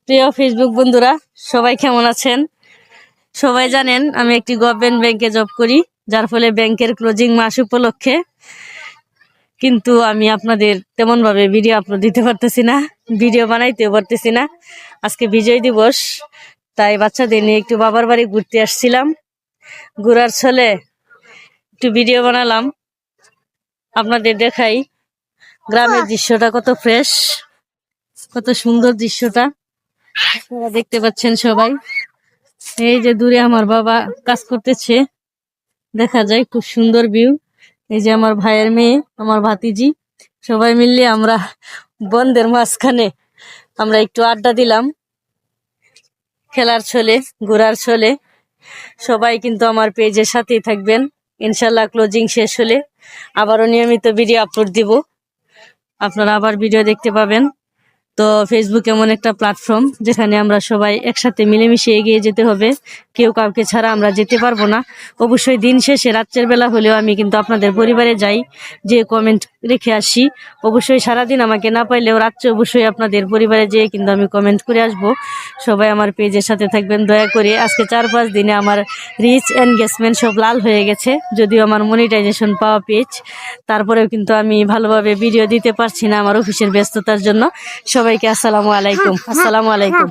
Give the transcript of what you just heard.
প্রিয় ফেসবুক বন্ধুরা, সবাই কেমন আছেন? সবাই জানেন আমি একটি গভর্নমেন্ট ব্যাংকে জব করি, যার ফলে ব্যাংকের ক্লোজিং মাস উপলক্ষে কিন্তু আমি আপনাদের তেমন ভাবে ভিডিও আপলোড দিতে পারতেছি না, ভিডিও বানাইতেও পারতেছি না। আজকে বিজয় দিবস, তাই বাচ্চাদের নিয়ে একটু বাবার বাড়ি ঘুরতে আসছিলাম। ঘোরার ছলে একটু ভিডিও বানালাম, আপনাদের দেখাই গ্রামের দৃশ্যটা কত ফ্রেশ, কত সুন্দর দৃশ্যটা আপনারা দেখতে পাচ্ছেন সবাই। এই যে দূরে আমার বাবা কাজ করতেছে, দেখা যায় খুব সুন্দর ভিউ। এই যে আমার ভাইয়ের মেয়ে, আমার ভাতিজি, সবাই মিললে আমরা বন্ধের মাঝখানে আমরা একটু আড্ডা দিলাম, খেলার ছলে, ঘোরার ছলে। সবাই কিন্তু আমার পেজের সাথেই থাকবেন। ইনশাল্লাহ ক্লোজিং শেষ হলে আবারও নিয়মিত ভিডিও আপলোড দিব, আপনারা আবার ভিডিও দেখতে পাবেন। তো ফেসবুক এমন একটা প্ল্যাটফর্ম যেখানে আমরা সবাই একসাথে মিলেমিশে এগিয়ে যেতে হবে, কেউ কাউকে ছাড়া আমরা যেতে পারবো না। অবশ্যই দিন শেষে রাত্রের বেলা হলেও আমি কিন্তু আপনাদের পরিবারে যাই, যে কমেন্ট রেখে আসি। অবশ্যই সারাদিন আমাকে না পাইলেও রাত্রে অবশ্যই আপনাদের পরিবারে যেয়ে কিন্তু আমি কমেন্ট করে আসব। সবাই আমার পেজের সাথে থাকবেন দয়া করে। আজকে 4-5 দিনে আমার রিচ এনগেজমেন্ট সব লাল হয়ে গেছে, যদিও আমার মনিটাইজেশন পাওয়া পেজ, তারপরেও কিন্তু আমি ভালোভাবে ভিডিও দিতে পারছি না আমার অফিসের ব্যস্ততার জন্য। সবাইকে আসসালামু আলাইকুম।